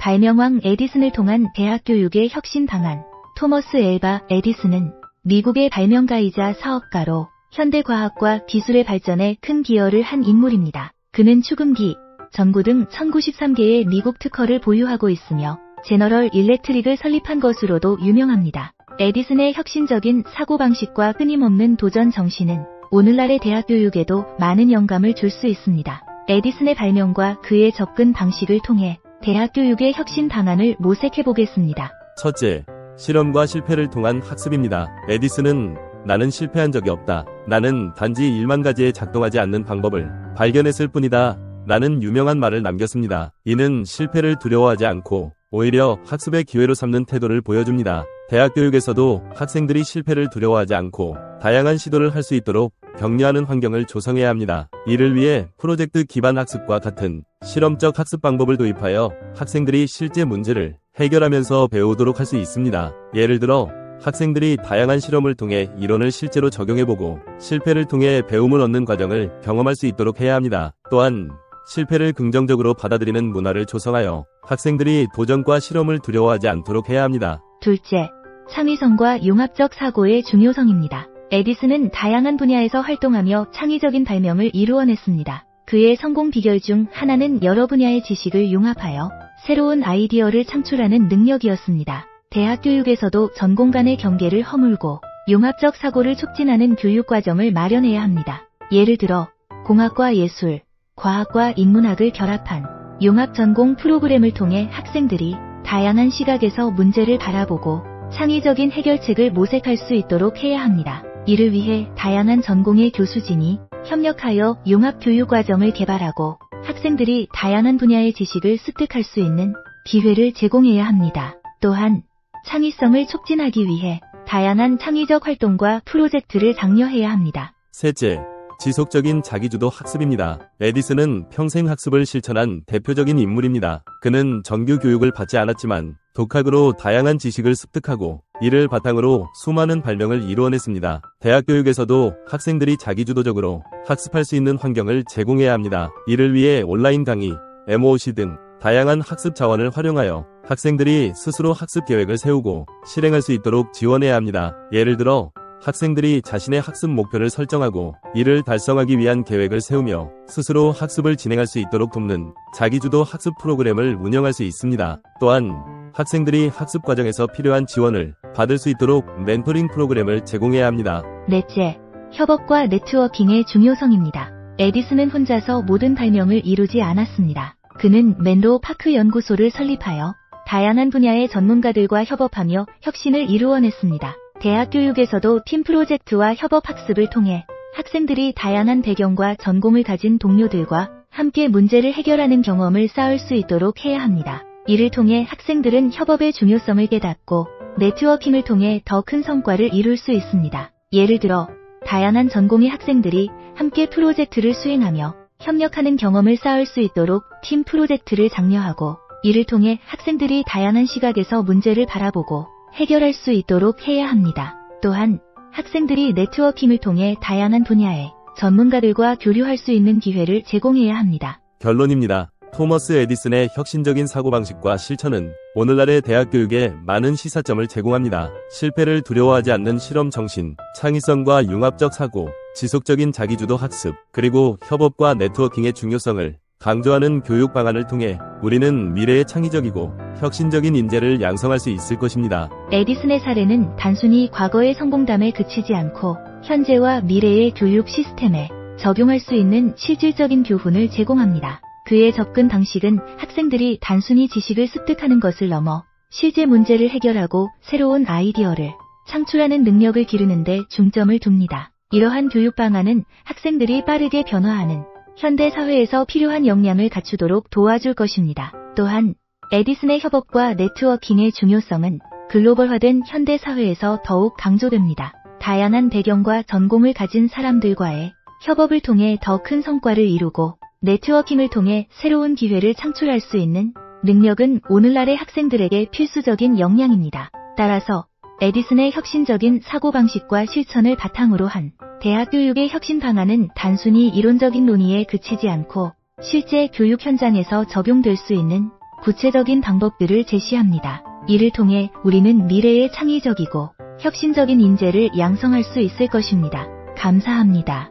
발명왕 에디슨을 통한 대학 교육의 혁신 방안. 토머스 앨바 에디슨은 미국의 발명가이자 사업가로 현대 과학과 기술의 발전에 큰 기여를 한 인물입니다. 그는 축음 뒤 전구 등 1093개의 미국 특허를 보유하고 있으며 제너럴 일렉트릭을 설립한 것으로도 유명합니다. 에디슨의 혁신적인 사고방식과 끊임없는 도전 정신은 오늘날의 대학 교육에도 많은 영감을 줄 수 있습니다. 에디슨의 발명과 그의 접근 방식을 통해 대학 교육의 혁신 방안을 모색해 보겠습니다. 첫째, 실험과 실패를 통한 학습입니다. 에디슨은 나는 실패한 적이 없다. 나는 단지 1만 가지의 작동하지 않는 방법을 발견했을 뿐이다. 라는 유명한 말을 남겼습니다. 이는 실패를 두려워하지 않고 오히려 학습의 기회로 삼는 태도를 보여줍니다. 대학 교육에서도 학생들이 실패를 두려워하지 않고 다양한 시도를 할 수 있도록 격려하는 환경을 조성해야 합니다. 이를 위해 프로젝트 기반 학습과 같은 실험적 학습 방법을 도입하여 학생들이 실제 문제를 해결하면서 배우도록 할 수 있습니다. 예를 들어 학생들이 다양한 실험을 통해 이론을 실제로 적용해보고 실패를 통해 배움을 얻는 과정을 경험할 수 있도록 해야 합니다. 또한 실패를 긍정적으로 받아들이는 문화를 조성하여 학생들이 도전과 실험을 두려워하지 않도록 해야 합니다. 둘째, 창의성과 융합적 사고의 중요성입니다. 에디슨은 다양한 분야에서 활동하며 창의적인 발명을 이루어냈습니다. 그의 성공 비결 중 하나는 여러 분야의 지식을 융합하여 새로운 아이디어를 창출하는 능력이었습니다. 대학 교육에서도 전공 간의 경계를 허물고 융합적 사고를 촉진하는 교육 과정을 마련해야 합니다. 예를 들어 공학과 예술, 과학과 인문학을 결합한 융합 전공 프로그램을 통해 학생들이 다양한 시각에서 문제를 바라보고 창의적인 해결책을 모색할 수 있도록 해야 합니다. 이를 위해 다양한 전공의 교수진이 협력하여 융합 교육 과정을 개발하고 학생들이 다양한 분야의 지식을 습득할 수 있는 기회를 제공해야 합니다. 또한 창의성을 촉진하기 위해 다양한 창의적 활동과 프로젝트를 장려해야 합니다. 셋째, 지속적인 자기주도 학습입니다. 에디슨은 평생 학습을 실천한 대표적인 인물입니다. 그는 정규 교육을 받지 않았지만 독학으로 다양한 지식을 습득하고 이를 바탕으로 수많은 발명을 이루어냈습니다. 대학 교육에서도 학생들이 자기주도적으로 학습할 수 있는 환경을 제공해야 합니다. 이를 위해 온라인 강의, MOOC 등 다양한 학습 자원을 활용하여 학생들이 스스로 학습 계획을 세우고 실행할 수 있도록 지원해야 합니다. 예를 들어 학생들이 자신의 학습 목표를 설정하고 이를 달성하기 위한 계획을 세우며 스스로 학습을 진행할 수 있도록 돕는 자기주도 학습 프로그램을 운영할 수 있습니다. 또한 학생들이 학습 과정에서 필요한 지원을 받을 수 있도록 멘토링 프로그램을 제공해야 합니다. 넷째, 협업과 네트워킹의 중요성입니다. 에디슨은 혼자서 모든 발명을 이루지 않았습니다. 그는 맨로 파크 연구소를 설립하여 다양한 분야의 전문가들과 협업하며 혁신을 이루어냈습니다. 대학 교육에서도 팀 프로젝트와 협업 학습을 통해 학생들이 다양한 배경과 전공을 가진 동료들과 함께 문제를 해결하는 경험을 쌓을 수 있도록 해야 합니다. 이를 통해 학생들은 협업의 중요성을 깨닫고 네트워킹을 통해 더 큰 성과를 이룰 수 있습니다. 예를 들어 다양한 전공의 학생들이 함께 프로젝트를 수행하며 협력하는 경험을 쌓을 수 있도록 팀 프로젝트를 장려하고 이를 통해 학생들이 다양한 시각에서 문제를 바라보고 해결할 수 있도록 해야 합니다. 또한 학생들이 네트워킹을 통해 다양한 분야의 전문가들과 교류할 수 있는 기회를 제공해야 합니다. 결론입니다. 토머스 에디슨의 혁신적인 사고방식과 실천은 오늘날의 대학 교육에 많은 시사점을 제공합니다. 실패를 두려워하지 않는 실험 정신, 창의성과 융합적 사고, 지속적인 자기주도 학습, 그리고 협업과 네트워킹의 중요성을 강조하는 교육 방안을 통해 우리는 미래의 창의적이고 혁신적인 인재를 양성할 수 있을 것입니다. 에디슨의 사례는 단순히 과거의 성공담에 그치지 않고 현재와 미래의 교육 시스템에 적용할 수 있는 실질적인 교훈을 제공합니다. 그의 접근 방식은 학생들이 단순히 지식을 습득하는 것을 넘어 실제 문제를 해결하고 새로운 아이디어를 창출하는 능력을 기르는 데 중점을 둡니다. 이러한 교육 방안은 학생들이 빠르게 변화하는 현대 사회에서 필요한 역량을 갖추도록 도와줄 것입니다. 또한 에디슨의 협업과 네트워킹의 중요성은 글로벌화된 현대 사회에서 더욱 강조됩니다. 다양한 배경과 전공을 가진 사람들과의 협업을 통해 더 큰 성과를 이루고 네트워킹을 통해 새로운 기회를 창출할 수 있는 능력은 오늘날의 학생들에게 필수적인 역량입니다. 따라서 에디슨의 혁신적인 사고방식과 실천을 바탕으로 한 대학 교육의 혁신 방안은 단순히 이론적인 논의에 그치지 않고 실제 교육 현장에서 적용될 수 있는 구체적인 방법들을 제시합니다. 이를 통해 우리는 미래의 창의적이고 혁신적인 인재를 양성할 수 있을 것입니다. 감사합니다.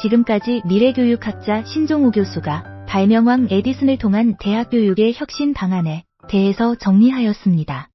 지금까지 미래교육학자 신종우 교수가 발명왕 에디슨을 통한 대학 교육의 혁신 방안에 대해서 정리하였습니다.